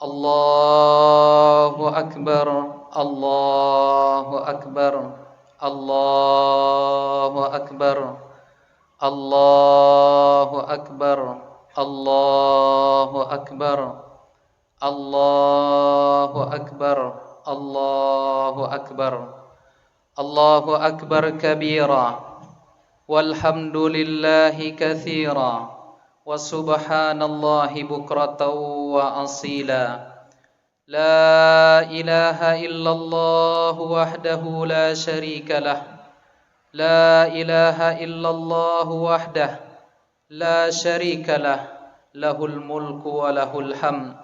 الله أكبر الله أكبر الله أكبر الله أكبر الله أكبر الله أكبر الله أكبر الله أكبر كبيرا والحمد لله كثيرا وسبحان الله بكرة وأصيلا لا إله إلا الله وحده لا شريك له لا إله إلا الله وحده لا شريك له له الملك وله الحمد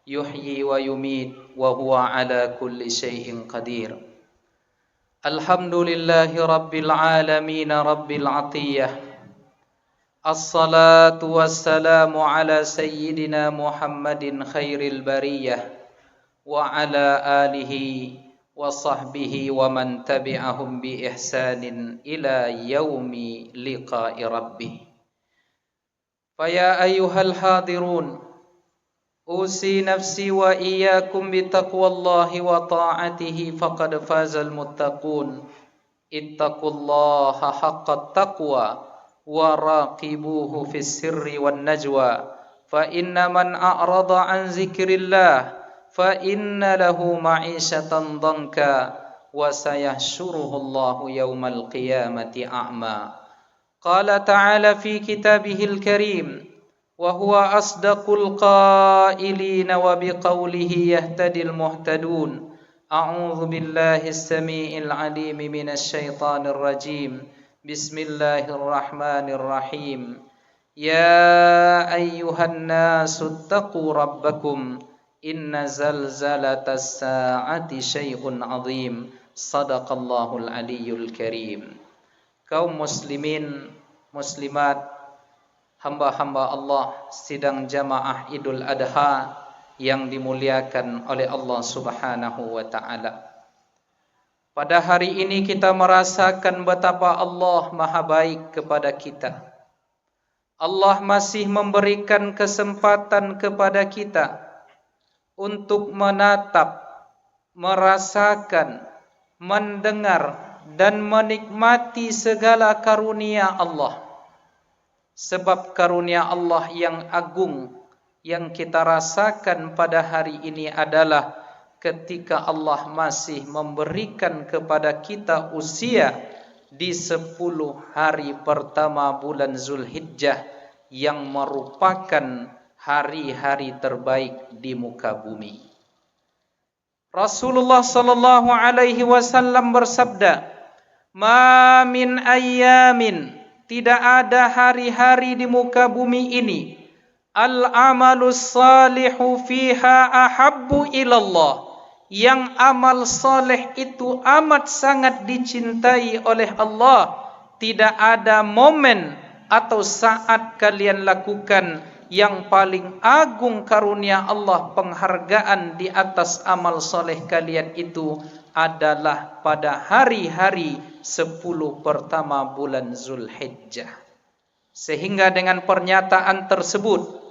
يحيي ويميت وهو على كل شيء قدير الحمد لله رب العالمين رب العطية الصلاة والسلام على سيدنا محمد خير البرية وعلى آله وصحبه ومن تبعهم بإحسان إلى يوم لقاء ربه فيا أيها الحاضرون أوصي نفسي وإياكم بتقوى الله وطاعته فقد فاز المتقون اتقوا الله حق التقوى وراقبوه في السر والنجوى فإن من أعرض عن ذكر الله فإن له معيشة ضنكا وسيحشره الله يوم القيامة أعمى قال تعالى في كتابه الكريم وهو أصدق القائلين وبقوله يهتدي المهتدون أعوذ بالله السميع العليم من الشيطان الرجيم بسم الله الرحمن الرحيم يا أيها الناس اتقوا ربكم إن زلزلة الساعة شيء عظيم صدق الله العلي الكريم kaum muslimin muslimat hamba-hamba Allah sidang jamaah Idul Adha yang dimuliakan oleh Allah Subhanahu wa taala. Pada hari ini kita merasakan betapa Allah Maha baik kepada kita. Allah masih memberikan kesempatan kepada kita untuk menatap, merasakan, mendengar dan menikmati segala karunia Allah. Sebab karunia Allah yang agung yang kita rasakan pada hari ini adalah ketika Allah masih memberikan kepada kita usia di 10 hari pertama bulan Zulhijjah yang merupakan hari-hari terbaik di muka bumi. Rasulullah sallallahu alaihi wasallam bersabda, "Ma min ayyamin, tidak ada hari-hari di muka bumi ini, al-amalus salihu fiha ahabbu ilallah, yang amal saleh itu amat sangat dicintai oleh Allah. Tidak ada momen atau saat kalian lakukan yang paling agung karunia Allah, penghargaan di atas amal saleh kalian itu adalah pada hari-hari 10 pertama bulan Zulhijjah." Sehingga dengan pernyataan tersebut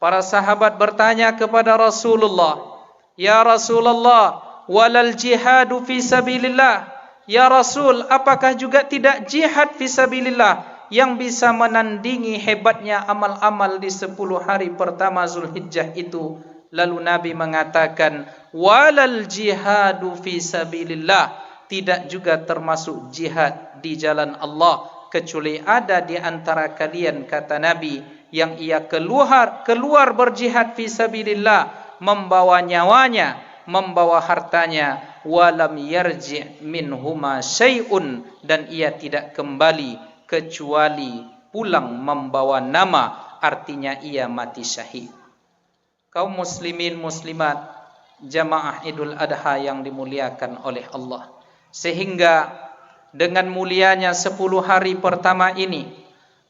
para sahabat bertanya kepada Rasulullah, "Ya Rasulullah, walal jihadu fi sabilillah?" Ya Rasul, apakah juga tidak jihad fi sabilillah yang bisa menandingi hebatnya amal-amal di 10 hari pertama Zulhijjah itu? Lalu Nabi mengatakan, "Walal jihadu fi sabilillah." Tidak juga termasuk jihad di jalan Allah, kecuali ada di antara kalian, kata Nabi, yang ia keluar berjihad fi sabilillah, membawa nyawanya, membawa hartanya, walam yarji' minhuma syai'un, dan ia tidak kembali kecuali pulang membawa nama, artinya ia mati syahid. Kaum muslimin muslimat jamaah Idul Adha yang dimuliakan oleh Allah, sehingga dengan mulianya 10 hari pertama ini,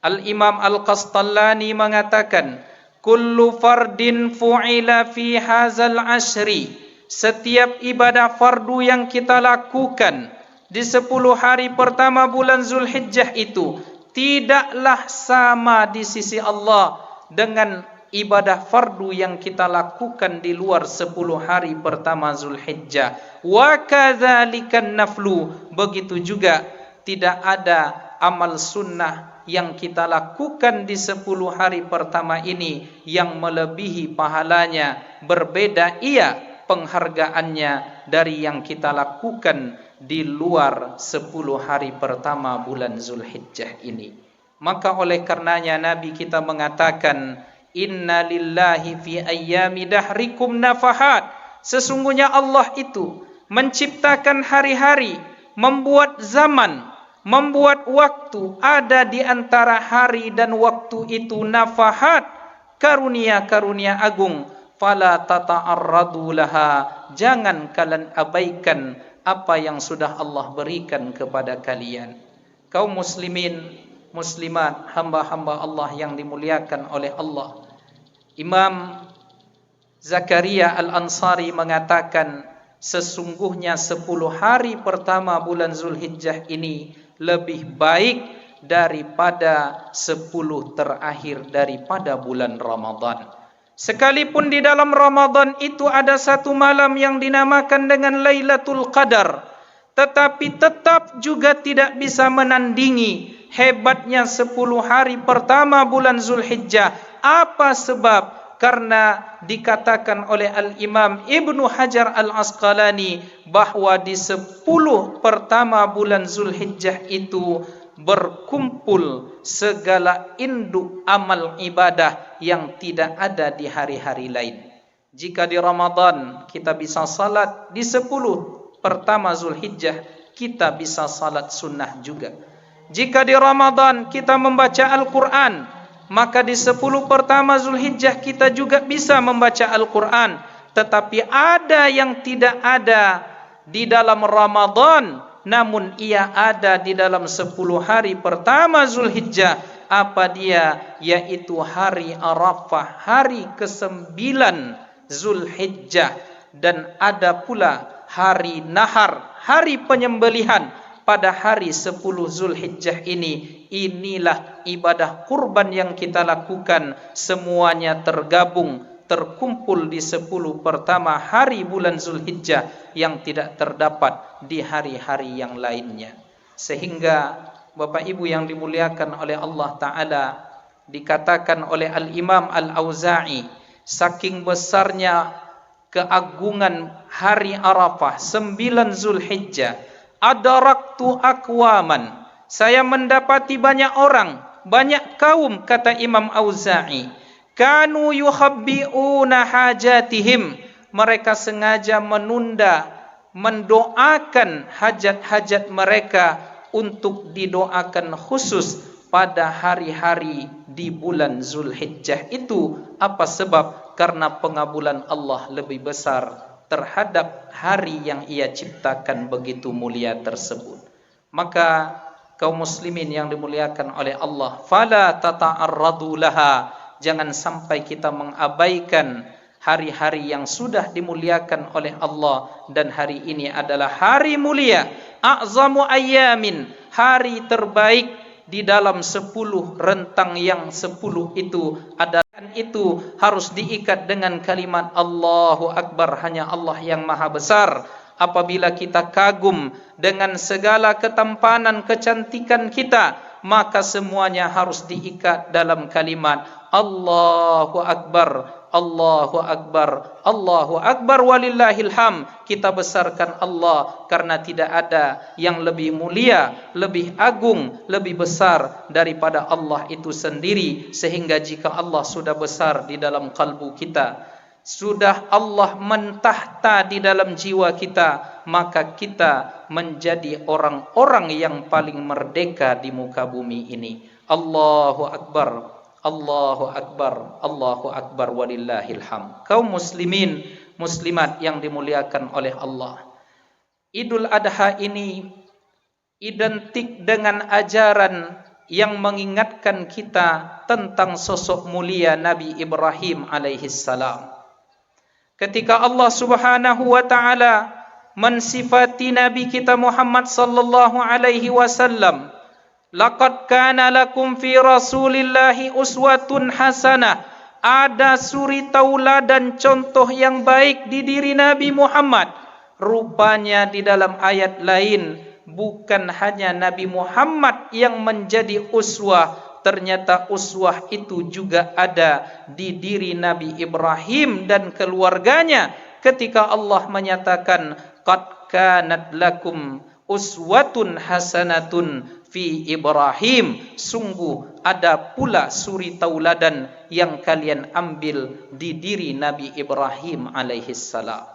Al-Imam Al-Qastallani mengatakan, kullu fardin fu'ila fi hazal ashri, setiap ibadah fardu yang kita lakukan di 10 hari pertama bulan Zulhijjah itu tidaklah sama di sisi Allah dengan ibadah fardu yang kita lakukan di luar 10 hari pertama Zulhijjah. Wa kadzalikan naflu, begitu juga tidak ada amal sunnah yang kita lakukan di 10 hari pertama ini yang melebihi pahalanya. Berbeda ia penghargaannya dari yang kita lakukan di luar 10 hari pertama bulan Zulhijjah ini. Maka oleh karenanya Nabi kita mengatakan, Inna lillahi fi ayyami dahrikum nafahat. Sesungguhnya Allah itu menciptakan hari-hari, membuat zaman, membuat waktu. Ada di antara hari dan waktu itu nafahat, karunia-karunia agung. Fala tata'arradu laha, jangan kalian abaikan apa yang sudah Allah berikan kepada kalian. Kaum muslimin, muslimat, hamba-hamba Allah yang dimuliakan oleh Allah. Imam Zakaria Al-Ansari mengatakan, sesungguhnya 10 hari pertama bulan Zulhijjah ini lebih baik daripada 10 terakhir daripada bulan Ramadan. Sekalipun di dalam Ramadan itu ada satu malam yang dinamakan dengan Lailatul Qadar, tetapi tetap juga tidak bisa menandingi hebatnya 10 hari pertama bulan Zulhijjah. Apa sebab? Karena dikatakan oleh Al-Imam Ibnu Hajar Al-Asqalani bahwa di 10 pertama bulan Zulhijjah itu berkumpul segala induk amal ibadah yang tidak ada di hari-hari lain. Jika di Ramadan kita bisa salat, di 10 pertama Zulhijjah kita bisa salat sunnah juga. Jika di Ramadan kita membaca Al-Quran, maka di 10 pertama Zulhijjah kita juga bisa membaca Al-Quran. Tetapi ada yang tidak ada di dalam Ramadan, namun ia ada di dalam 10 hari pertama Zulhijjah. Apa dia? Yaitu hari Arafah, hari ke-9 Zulhijjah. Dan ada pula hari Nahar, hari penyembelihan pada hari 10 Zulhijjah ini. Inilah ibadah kurban yang kita lakukan, semuanya tergabung, terkumpul di 10 pertama hari bulan Zulhijjah yang tidak terdapat di hari-hari yang lainnya. Sehingga Bapak Ibu yang dimuliakan oleh Allah Ta'ala, dikatakan oleh Al-Imam Al-Auza'i, saking besarnya keagungan hari Arafah 9 Zulhijjah, adaraktu aqwaman, saya mendapati banyak orang, banyak kaum, kata Imam Auza'i, kanu yukhabbi'una hajatihim, mereka sengaja menunda, mendoakan hajat-hajat mereka untuk didoakan khusus pada hari-hari di bulan Zulhijjah itu. Apa sebab? Karena pengabulan Allah lebih besar terhadap hari yang ia ciptakan begitu mulia tersebut. Maka kaum muslimin yang dimuliakan oleh Allah, fala tata'arradu laha, jangan sampai kita mengabaikan hari-hari yang sudah dimuliakan oleh Allah. Dan hari ini adalah hari mulia, a'zamu ayyamin, hari terbaik di dalam 10 rentang yang 10 itu adalah, itu harus diikat dengan kalimat Allahu Akbar, hanya Allah yang maha besar. Apabila kita kagum dengan segala ketampanan, kecantikan kita, maka semuanya harus diikat dalam kalimat Allahu Akbar, Allahu Akbar, Allahu Akbar walillahil hamd. Kita besarkan Allah karena tidak ada yang lebih mulia, lebih agung, lebih besar daripada Allah itu sendiri. Sehingga jika Allah sudah besar di dalam kalbu kita, sudah Allah mentahta di dalam jiwa kita, maka kita menjadi orang-orang yang paling merdeka di muka bumi ini. Allahu Akbar, Allahu Akbar, Allahu Akbar walillahil hamd. Kaum muslimin, muslimat yang dimuliakan oleh Allah, Idul Adha ini identik dengan ajaran yang mengingatkan kita tentang sosok mulia Nabi Ibrahim alaihissalam. Ketika Allah Subhanahu wa taala mensifati Nabi kita Muhammad sallallahu alaihi wasallam, laqad kana lakum fi Rasulillahi uswatun hasanah, ada suri tauladan contoh yang baik di diri Nabi Muhammad. Rupanya di dalam ayat lain, bukan hanya Nabi Muhammad yang menjadi uswah, ternyata uswah itu juga ada di diri Nabi Ibrahim dan keluarganya, ketika Allah menyatakan qad kanat lakum uswatun hasanatun fi Ibrahim, sungguh ada pula suri tauladan yang kalian ambil di diri Nabi Ibrahim alaihissalam.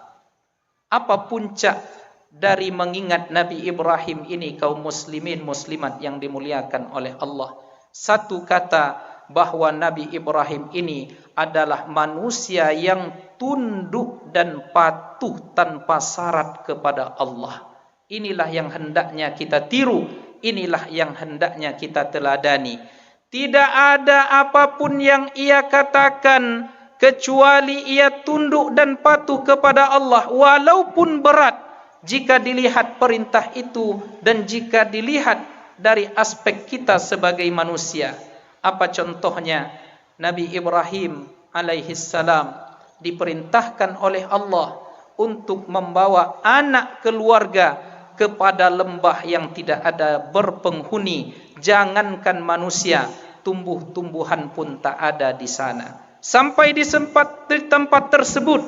Apa puncak dari mengingat Nabi Ibrahim ini, kaum muslimin muslimat yang dimuliakan oleh Allah? Satu kata, bahwa Nabi Ibrahim ini adalah manusia yang tunduk dan patuh tanpa syarat kepada Allah. Inilah yang hendaknya kita tiru, inilah yang hendaknya kita teladani. Tidak ada apapun yang ia katakan kecuali ia tunduk dan patuh kepada Allah, walaupun berat jika dilihat perintah itu dan jika dilihat dari aspek kita sebagai manusia. Apa contohnya? Nabi Ibrahim alaihissalam diperintahkan oleh Allah untuk membawa anak keluarga kepada lembah yang tidak ada berpenghuni. Jangankan manusia, tumbuh-tumbuhan pun tak ada di sana. Sampai di tempat tersebut,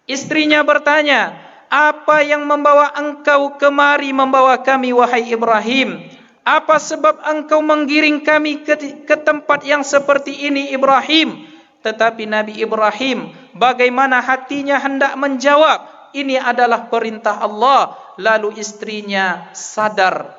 istrinya bertanya, apa yang membawa engkau kemari membawa kami, wahai Ibrahim? Apa sebab engkau menggiring kami ke tempat yang seperti ini, Ibrahim? Tetapi Nabi Ibrahim, bagaimana hatinya hendak menjawab, ini adalah perintah Allah. Lalu istrinya sadar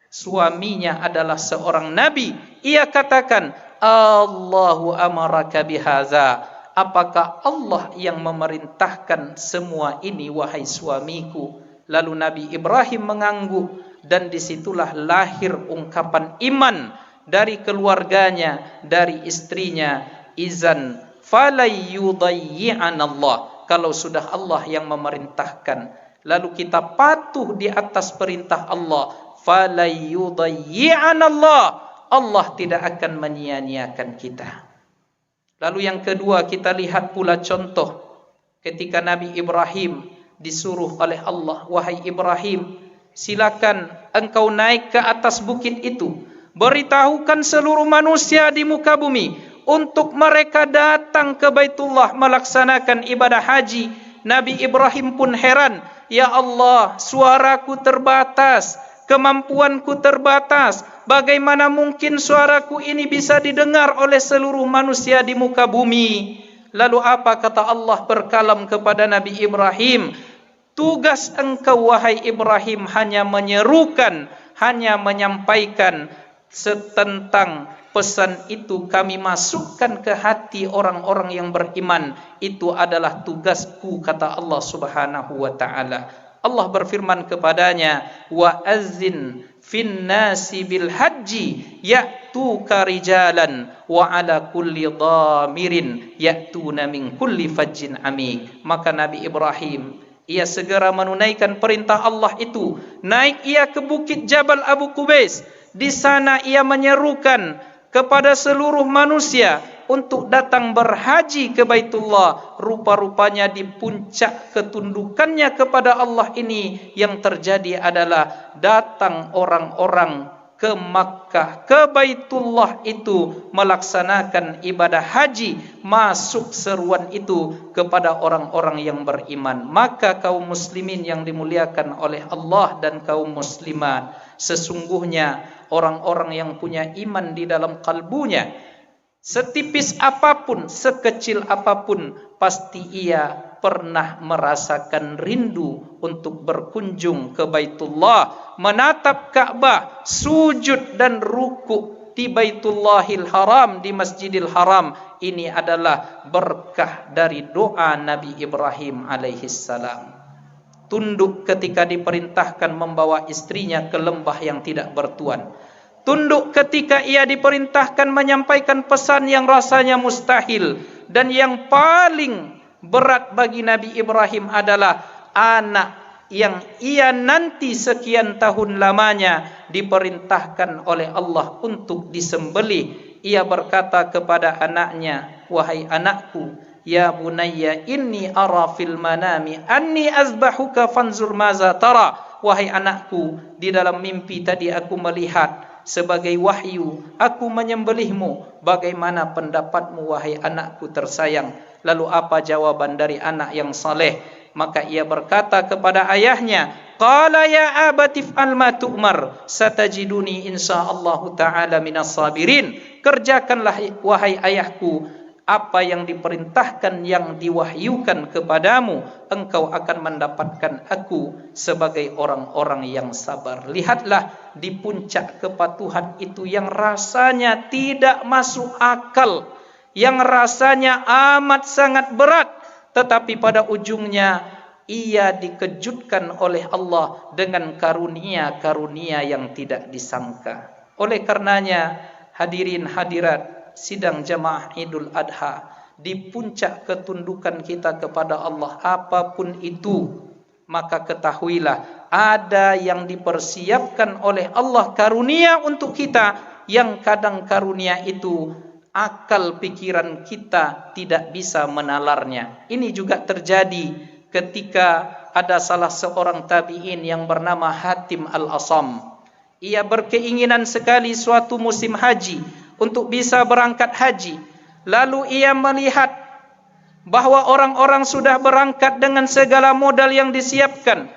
suaminya adalah seorang nabi. Ia katakan, Allahu amaraka bihaza. Apakah Allah yang memerintahkan semua ini, wahai suamiku? Lalu Nabi Ibrahim mengangguk, dan disitulah lahir ungkapan iman dari keluarganya, dari istrinya. Izan falayyudayyi'an Allah. Kalau sudah Allah yang memerintahkan, lalu kita patuh di atas perintah Allah, falayyudayyi'an Allah. Allah tidak akan menyia-nyiakan kita. Lalu yang kedua, kita lihat pula contoh ketika Nabi Ibrahim disuruh oleh Allah, wahai Ibrahim, silakan engkau naik ke atas bukit itu, beritahukan seluruh manusia di muka bumi untuk mereka datang ke Baitullah melaksanakan ibadah haji. Nabi Ibrahim pun heran, ya Allah, suaraku terbatas, kemampuanku terbatas, bagaimana mungkin suaraku ini bisa didengar oleh seluruh manusia di muka bumi? Lalu apa kata Allah berkalam kepada Nabi Ibrahim? Tugas engkau, wahai Ibrahim, hanya menyerukan, hanya menyampaikan tentang pesan itu kami masukkan ke hati orang-orang yang beriman. Itu adalah tugasku, kata Allah Subhanahu wa ta'ala. Allah berfirman kepadanya, wa azzin fin nasi bil haji ya'tuka rijalan wa ala kulli dhamirin ya'tuna min kulli fajjin amik. Maka Nabi Ibrahim, ia segera menunaikan perintah Allah itu. Naik ia ke bukit Jabal Abu Qubais. Di sana ia menyerukan kepada seluruh manusia untuk datang berhaji ke Baitullah. Rupa-rupanya di puncak ketundukannya kepada Allah ini yang terjadi adalah datang orang-orang ke Makkah, ke Baitullah itu melaksanakan ibadah haji. Masuk seruan itu kepada orang-orang yang beriman. Maka kaum muslimin yang dimuliakan oleh Allah dan kaum muslimat, sesungguhnya orang-orang yang punya iman di dalam kalbunya, setipis apapun, sekecil apapun, pasti ia pernah merasakan rindu untuk berkunjung ke Baitullah, menatap Ka'bah, sujud dan ruku di Baitullahil Haram, di Masjidil Haram. Ini adalah berkah dari doa Nabi Ibrahim alaihissalam. Tunduk ketika diperintahkan membawa istrinya ke lembah yang tidak bertuan. Tunduk ketika ia diperintahkan menyampaikan pesan yang rasanya mustahil. Dan yang paling berat bagi Nabi Ibrahim adalah anak yang ia nanti sekian tahun lamanya diperintahkan oleh Allah untuk disembelih. Ia berkata kepada anaknya, wahai anakku, ya bunayya inni ara fil manami anni azbahuka fanzur maza tara. Wahai anakku, di dalam mimpi tadi aku melihat sebagai wahyu, aku menyembelihmu. Bagaimana pendapatmu wahai anakku tersayang? Lalu apa jawaban dari anak yang saleh? Maka ia berkata kepada ayahnya, qala ya abati f'al ma tu'mar satajiduni insyaallah ta'ala minas sabirin. Kerjakanlah wahai ayahku apa yang diperintahkan, yang diwahyukan kepadamu, engkau akan mendapatkan aku sebagai orang-orang yang sabar. Lihatlah di puncak kepatuhan itu yang rasanya tidak masuk akal, yang rasanya amat sangat berat, tetapi pada ujungnya ia dikejutkan oleh Allah dengan karunia-karunia yang tidak disangka. Oleh karenanya, hadirin hadirat sidang jamaah Idul Adha, di puncak ketundukan kita kepada Allah apapun itu, maka ketahuilah ada yang dipersiapkan oleh Allah karunia untuk kita, yang kadang karunia itu akal pikiran kita tidak bisa menalarnya. Ini juga terjadi ketika ada salah seorang tabi'in yang bernama Hatim Al-Asam. Ia berkeinginan sekali suatu musim haji untuk bisa berangkat haji. Lalu ia melihat bahwa orang-orang sudah berangkat dengan segala modal yang disiapkan.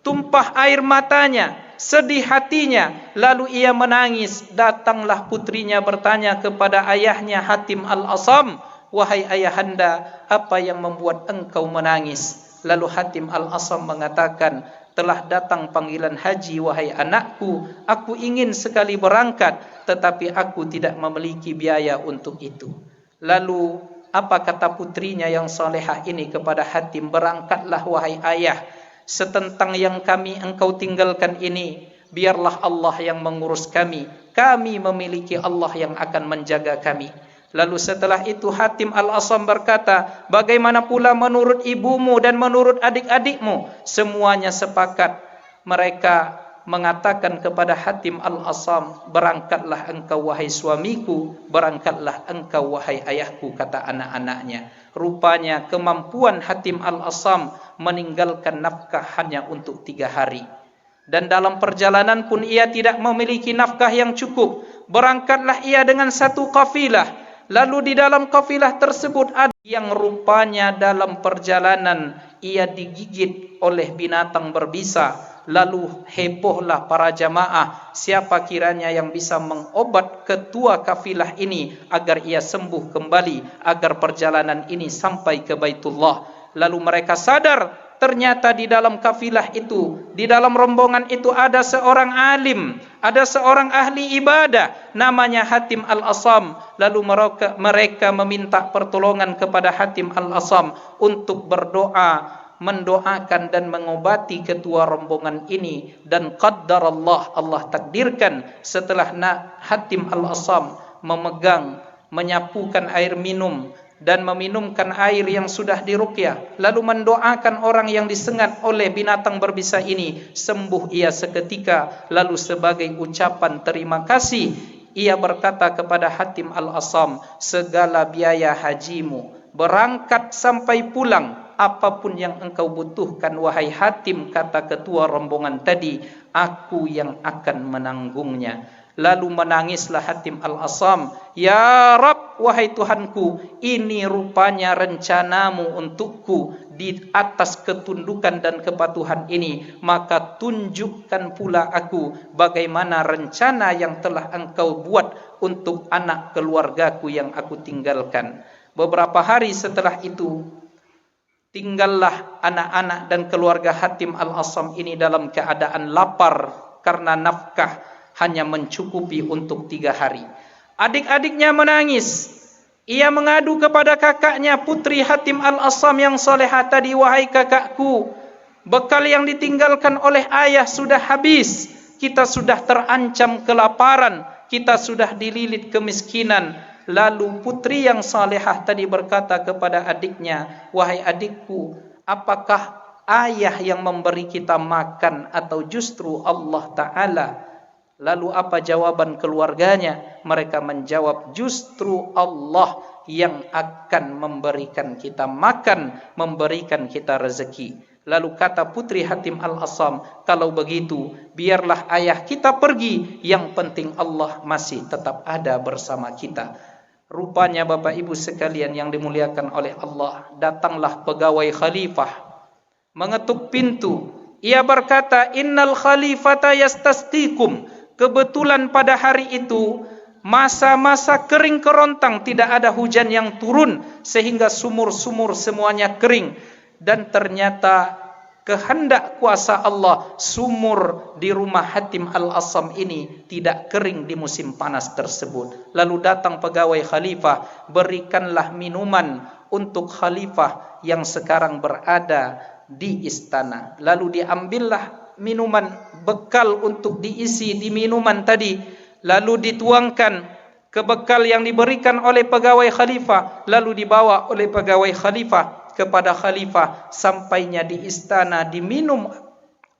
Tumpah air matanya, sedih hatinya. Lalu ia menangis. Datanglah putrinya bertanya kepada ayahnya Hatim Al-Asam, wahai ayahanda, apa yang membuat engkau menangis? Lalu Hatim Al-Asam mengatakan, telah datang panggilan haji wahai anakku, aku ingin sekali berangkat, tetapi aku tidak memiliki biaya untuk itu. Lalu apa kata putrinya yang salehah ini kepada Hatim? Berangkatlah wahai ayah, setentang yang kami engkau tinggalkan ini, biarlah Allah yang mengurus kami. Kami memiliki Allah yang akan menjaga kami. Lalu setelah itu Hatim Al-Asam berkata, bagaimana pula menurut ibumu dan menurut adik-adikmu? Semuanya sepakat. Mereka mengatakan kepada Hatim Al-Asam, berangkatlah engkau wahai suamiku, berangkatlah engkau wahai ayahku, kata anak-anaknya. Rupanya kemampuan Hatim Al-Asam meninggalkan nafkah hanya untuk 3 hari. Dan dalam perjalanan pun ia tidak memiliki nafkah yang cukup. Berangkatlah ia dengan satu kafilah. Lalu di dalam kafilah tersebut ada yang rupanya dalam perjalanan ia digigit oleh binatang berbisa. Lalu hebohlah para jamaah, siapa kiranya yang bisa mengobat ketua kafilah ini agar ia sembuh kembali, agar perjalanan ini sampai ke Baitullah. Lalu mereka sadar, ternyata di dalam kafilah itu, di dalam rombongan itu ada seorang alim, ada seorang ahli ibadah, namanya Hatim Al-Asam. Lalu mereka meminta pertolongan kepada Hatim Al-Asam untuk berdoa, mendoakan dan mengobati ketua rombongan ini. Dan qaddarallah, Allah takdirkan setelah Hatim Al-Asam memegang, menyapukan air minum dan meminumkan air yang sudah diruqyah, lalu mendoakan orang yang disengat oleh binatang berbisa ini, sembuh ia seketika. Lalu sebagai ucapan terima kasih, ia berkata kepada Hatim Al-Asam, segala biaya hajimu, berangkat sampai pulang, apapun yang engkau butuhkan wahai Hatim, kata ketua rombongan tadi, aku yang akan menanggungnya. Lalu menangislah Hatim Al-Asam, ya Rabb, wahai Tuhanku, ini rupanya rencanamu untukku di atas ketundukan dan kepatuhan ini, maka tunjukkan pula aku bagaimana rencana yang telah engkau buat untuk anak keluargaku yang aku tinggalkan. Beberapa hari setelah itu, tinggallah anak-anak dan keluarga Hatim Al-Asam ini dalam keadaan lapar karena nafkah hanya mencukupi untuk 3 hari. Adik-adiknya menangis. Ia mengadu kepada kakaknya, putri Hatim Al-Asam yang solehah tadi, wahai kakakku, bekal yang ditinggalkan oleh ayah sudah habis. Kita sudah terancam kelaparan, kita sudah dililit kemiskinan. Lalu putri yang salehah tadi berkata kepada adiknya, wahai adikku, apakah ayah yang memberi kita makan atau justru Allah Ta'ala? Lalu apa jawaban keluarganya? Mereka menjawab, justru Allah yang akan memberikan kita makan, memberikan kita rezeki. Lalu kata Putri Hatim Al-Assam, kalau begitu biarlah ayah kita pergi, yang penting Allah masih tetap ada bersama kita. Rupanya Bapak Ibu sekalian yang dimuliakan oleh Allah, datanglah pegawai khalifah mengetuk pintu. Ia berkata, innal khalifata yastasqikum. Kebetulan pada hari itu masa-masa kering kerontang, tidak ada hujan yang turun sehingga sumur-sumur semuanya kering. Dan ternyata kehendak kuasa Allah, sumur di rumah Hatim Al-Assam ini tidak kering di musim panas tersebut. Lalu datang pegawai khalifah, berikanlah minuman untuk khalifah yang sekarang berada di istana. Lalu diambillah minuman, bekal untuk diisi di minuman tadi, lalu dituangkan ke bekal yang diberikan oleh pegawai khalifah, lalu dibawa oleh pegawai khalifah kepada khalifah. Sampainya di istana diminum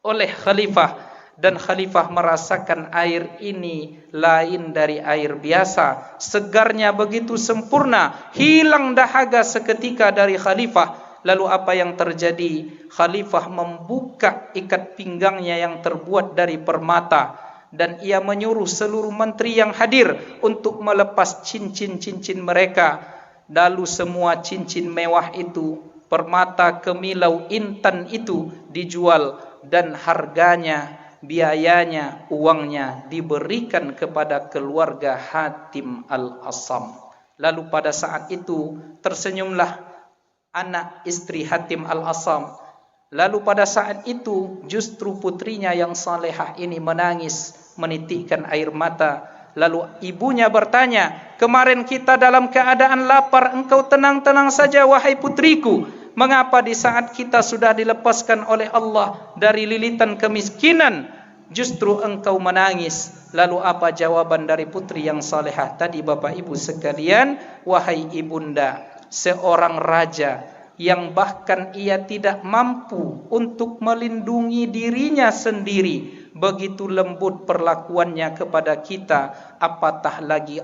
oleh khalifah, dan khalifah merasakan air ini lain dari air biasa, segarnya begitu sempurna, hilang dahaga seketika dari khalifah. Lalu apa yang terjadi? Khalifah membuka ikat pinggangnya yang terbuat dari permata, dan ia menyuruh seluruh menteri yang hadir untuk melepas cincin-cincin mereka. Lalu semua cincin mewah itu, permata, kemilau, intan itu dijual, dan harganya, biayanya, uangnya diberikan kepada keluarga Hatim Al-Assam. Lalu pada saat itu tersenyumlah anak istri Hatim Al-Assam. Lalu pada saat itu justru putrinya yang salehah ini menangis, menitikkan air mata. Lalu ibunya bertanya, kemarin kita dalam keadaan lapar, engkau tenang-tenang saja wahai putriku. Mengapa di saat kita sudah dilepaskan oleh Allah dari lilitan kemiskinan, justru engkau menangis? Lalu apa jawaban dari putri yang salehah tadi Bapak Ibu sekalian? Wahai ibunda, seorang raja yang bahkan ia tidak mampu untuk melindungi dirinya sendiri, begitu lembut perlakuannya kepada kita, apatah lagi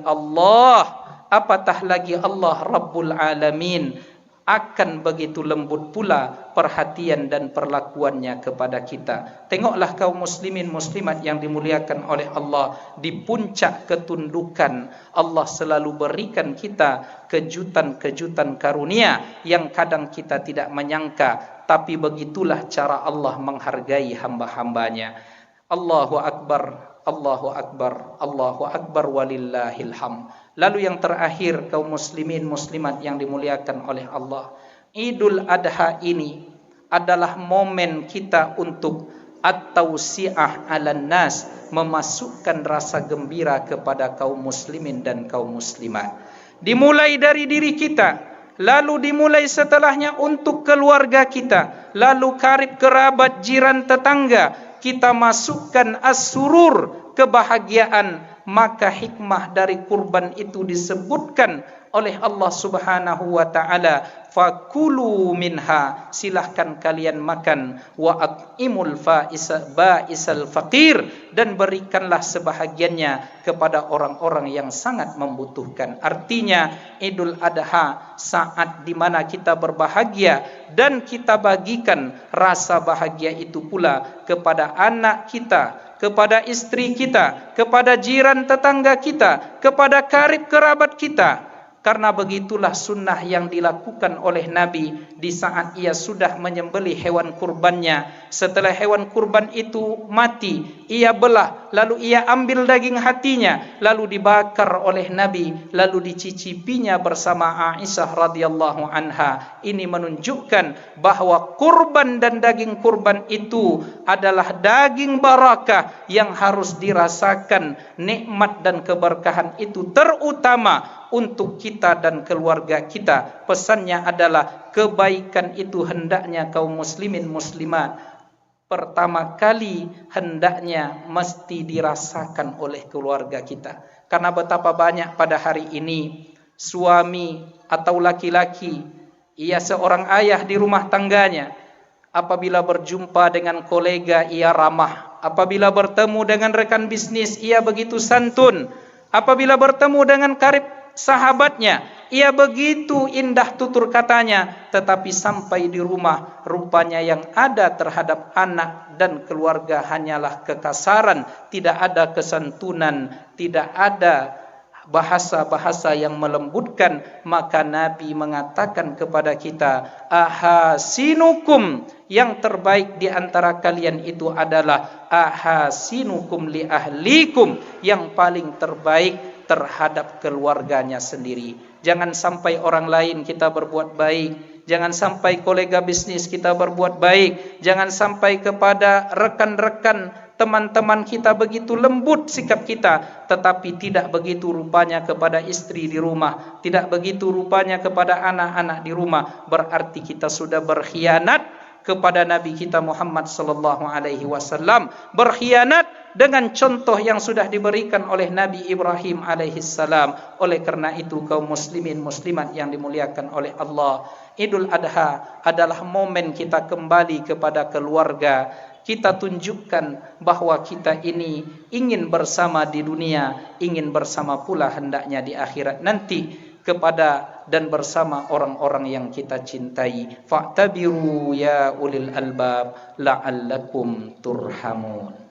Allah Rabbul Alamin akan begitu lembut pula perhatian dan perlakuannya kepada kita. Tengoklah kaum muslimin muslimat yang dimuliakan oleh Allah, di puncak ketundukan Allah selalu berikan kita kejutan-kejutan karunia yang kadang kita tidak menyangka, tapi begitulah cara Allah menghargai hamba-hambanya. Allahu Akbar, Allahu Akbar, Allahu Akbar walillahil hamd. Lalu yang terakhir kaum muslimin muslimat yang dimuliakan oleh Allah, Idul Adha ini adalah momen kita untuk at-tausi'ah 'alan nas, memasukkan rasa gembira kepada kaum muslimin dan kaum muslimat. Dimulai dari diri kita, lalu dimulai setelahnya untuk keluarga kita, lalu karib kerabat, jiran, tetangga, kita masukkan as-surur, kebahagiaan. Maka hikmah dari kurban itu disebutkan oleh Allah Subhanahu wa taala, fakulu minha, silahkan kalian makan, wa at'imul ba'isal faqir, dan berikanlah sebahagiannya kepada orang-orang yang sangat membutuhkan. Artinya Idul Adha saat di mana kita berbahagia, dan kita bagikan rasa bahagia itu pula kepada anak kita, kepada istri kita, kepada jiran tetangga kita, kepada karib kerabat kita. Karena begitulah sunnah yang dilakukan oleh Nabi di saat ia sudah menyembelih hewan kurbannya. Setelah hewan kurban itu mati, ia belah, lalu ia ambil daging hatinya, lalu dibakar oleh Nabi, lalu dicicipinya bersama Aisyah radhiyallahu anha. Ini menunjukkan bahwa kurban dan daging kurban itu adalah daging barakah yang harus dirasakan nikmat dan keberkahan itu, terutama untuk kita dan keluarga kita. Pesannya adalah kebaikan itu hendaknya kaum muslimin muslimat pertama kali hendaknya mesti dirasakan oleh keluarga kita. Karena betapa banyak pada hari ini suami atau laki-laki, ia seorang ayah di rumah tangganya, apabila berjumpa dengan kolega ia ramah, Apabila bertemu dengan rekan bisnis, ia begitu santun. Apabila bertemu dengan karib sahabatnya, ia begitu indah tutur katanya. Tetapi sampai di rumah, rupanya yang ada terhadap anak dan keluarga hanyalah kekasaran, tidak ada kesantunan, tidak ada bahasa-bahasa yang melembutkan. Maka Nabi mengatakan kepada kita, ahasinukum, yang terbaik di antara kalian itu adalah ahasinukum li ahlikum, yang paling terbaik terhadap keluarganya sendiri. Jangan sampai orang lain kita berbuat baik, jangan sampai kolega bisnis kita berbuat baik, jangan sampai kepada rekan-rekan teman-teman kita begitu lembut sikap kita, tetapi tidak begitu rupanya kepada istri di rumah, tidak begitu rupanya kepada anak-anak di rumah. Berarti kita sudah berkhianat kepada Nabi kita Muhammad sallallahu alaihi wasallam, berkhianat dengan contoh yang sudah diberikan oleh Nabi Ibrahim alaihi salam. Oleh karena itu kaum muslimin muslimat yang dimuliakan oleh Allah, Idul Adha adalah momen kita kembali kepada keluarga. Kita tunjukkan bahwa kita ini ingin bersama di dunia, ingin bersama pula hendaknya di akhirat nanti, kepada dan bersama orang-orang yang kita cintai. Fa'tabiru ya ulil albab la'allakum turhamun.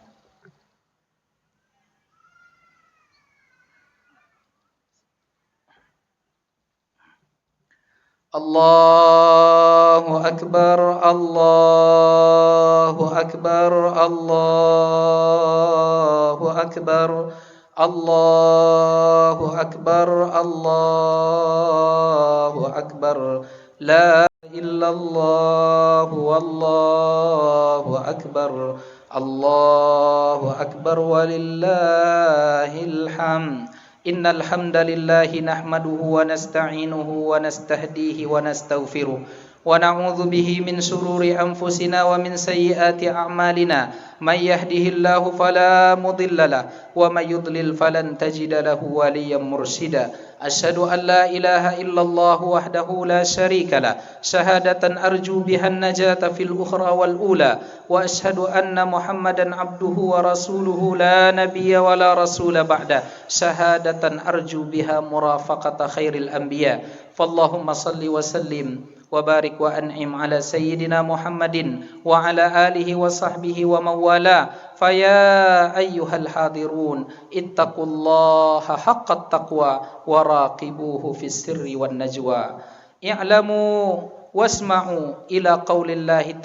Allahu akbar, Allahu akbar, Allahu akbar, Allahu akbar, Allahu akbar. La illallah wallahu akbar, Allahu akbar walillahil hamd. Innal hamdalillahi nahmaduhu wa nasta'inuhu wa nastahdihi wa nastaghfiruh wa na'udzu bihi min shururi anfusina wa min sayyiati a'malina. May yahdihillahu fala mudilla lahu wa may yudlil falan tajida lahu waliyyan mursyida. Asyhadu an la ilaha illallah wahdahu la syarika lah, syahadatan arju biha an-najata fil ukhra wal ula, wa asyhadu anna Muhammadan abduhu wa rasuluhu la nabiyya wa la rasula ba'da, syahadatan arju biha murafaqata khairil anbiya. Fallahumma salli wa sallim wa barik wa an'im ala sayyidina Muhammadin wa ala alihi wa sahbihi wa mawala. Faya ayyuhal hadirun ittaqullaha haqqat taqwa wa raqibuhu fis sirri wan najwa. I'lamu wasma'u ila qaulillahi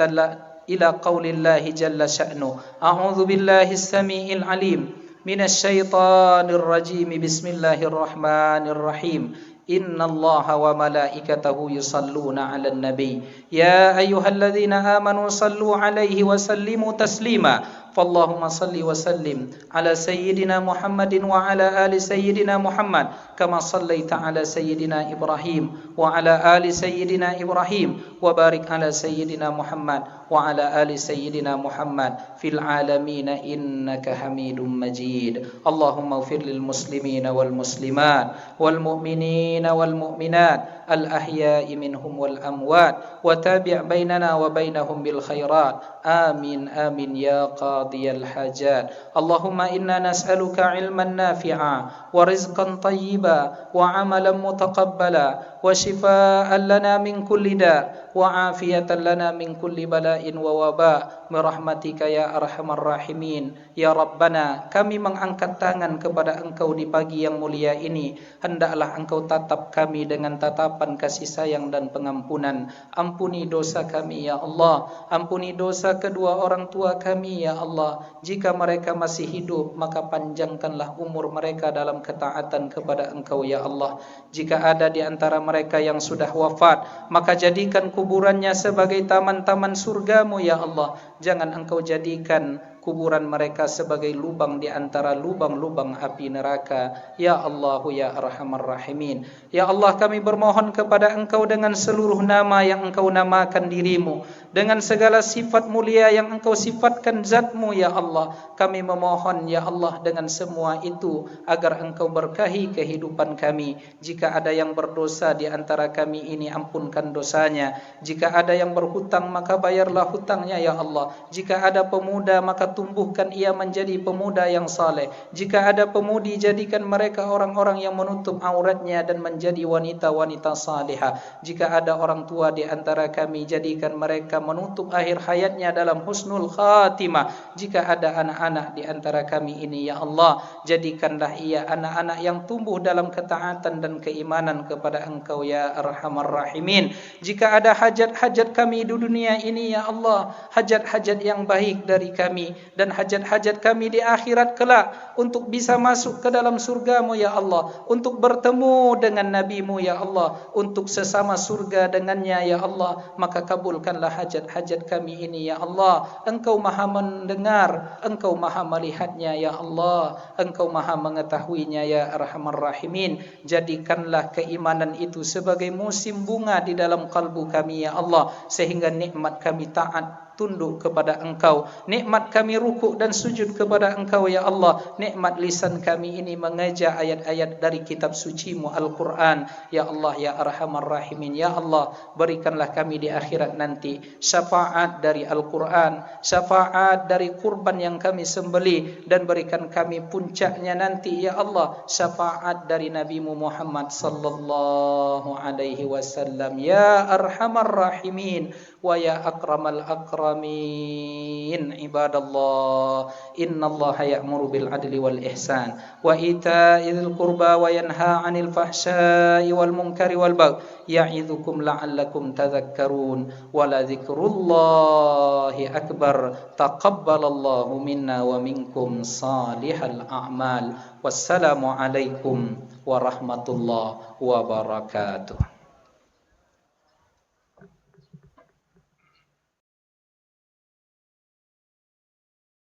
jalla sya'nu. A'udzu billahi as-sami'il alim minasy syaithanir rajim. Bismillahirrahmanirrahim. Inna Allaha wa malaikatahu yusalluna 'alan nabi ya ayyuhalladzina amanu sallu 'alaihi wa sallimu taslima. Fallahumma salli wa sallim ala sayyidina Muhammadin wa ala ali sayyidina Muhammad kama sallaita ala sayyidina Ibrahim wa ala ali sayyidina Ibrahim wa barik ala sayyidina Muhammad wa ala ali sayyidina Muhammad fil alamin innaka Hamidum Majid. Allahumma ighfir lil muslimina wal muslimat wal mu'minina wal mu'minat al ahya'i minhum wal amwat wa tabi' bainana wa bainahum bil khairat. Amin amin ya qadiyal hajat. Allahumma inna nas'aluka ilman nafi'a wa rizqan tayyiba wa amalan mutaqabbala wa shifaa'an lana min kulli da' wa afiyatan lana min kulli bala'in wa waba' birahmatika ya arhamar rahimin. Ya Rabbana, kami mengangkat tangan kepada Engkau di pagi yang mulia ini. Hendaklah Engkau tatap kami dengan tatapan kasih sayang dan pengampunan. Ampuni dosa kami ya Allah, ampuni dosa kedua orang tua kami ya Allah. Jika mereka masih hidup, maka panjangkanlah umur mereka dalam ketaatan kepada Engkau ya Allah. Jika ada di antara mereka yang sudah wafat, maka jadikan kuburannya sebagai taman-taman surgamu ya Allah. Jangan Engkau jadikan kuburan mereka sebagai lubang di antara lubang-lubang api neraka. Ya Allah ya Arhamar Rahimin. Ya Allah, kami bermohon kepada Engkau dengan seluruh nama yang Engkau namakan dirimu, dengan segala sifat mulia yang Engkau sifatkan zatmu ya Allah. Kami memohon ya Allah dengan semua itu agar Engkau berkahi kehidupan kami. Jika ada yang berdosa di antara kami ini, ampunkan dosanya. Jika ada yang berhutang, maka bayarlah hutangnya ya Allah. Jika ada pemuda, maka tumbuhkan ia menjadi pemuda yang saleh. Jika ada pemudi, jadikan mereka orang-orang yang menutup auratnya dan menjadi wanita-wanita salihah. Jika ada orang tua di antara kami, jadikan mereka menutup akhir hayatnya dalam husnul khatimah. Jika ada anak-anak di antara kami ini, ya Allah, jadikanlah ia anak-anak yang tumbuh dalam ketaatan dan keimanan kepada Engkau, ya Arhamar Rahimin. Jika ada hajat-hajat kami di dunia ini, ya Allah, hajat-hajat yang baik dari kami dan hajat-hajat kami di akhirat kelak, untuk bisa masuk ke dalam surga-Mu, ya Allah, untuk bertemu dengan Nabi-Mu, ya Allah, untuk sesama surga dengannya, ya Allah, maka kabulkanlah hajat-hajat kami ini, ya Allah. Engkau maha mendengar, Engkau maha melihatnya, ya Allah, Engkau maha mengetahuinya, ya Arhamar Rahimin. Jadikanlah keimanan itu sebagai musim bunga di dalam kalbu kami, ya Allah, sehingga nikmat kami taat tunduk kepada Engkau, nikmat kami rukuk dan sujud kepada Engkau, ya Allah, nikmat lisan kami ini mengeja ayat-ayat dari kitab suci-Mu Al-Quran, ya Allah, ya Arhamar Rahimin. Ya Allah, berikanlah kami di akhirat nanti syafaat dari Al-Quran, syafaat dari kurban yang kami sembelih, dan berikan kami puncaknya nanti, ya Allah, syafaat dari Nabi-Mu Muhammad sallallahu alaihi wasallam, ya Arhamar Rahimin wa ya akramal akramin. Ibadallah, innallaha ya'muru bil adli wal ihsan wa ita'il qurba wa yanha 'anil fahsya'i wal munkari wal baghi ya'idzukum la'allakum tadhakkarun wa la dzikrullahi akbar. Taqabbalallahu minna wa minkum salihal a'mal. Wassalamu alaikum warahmatullahi wabarakatuh.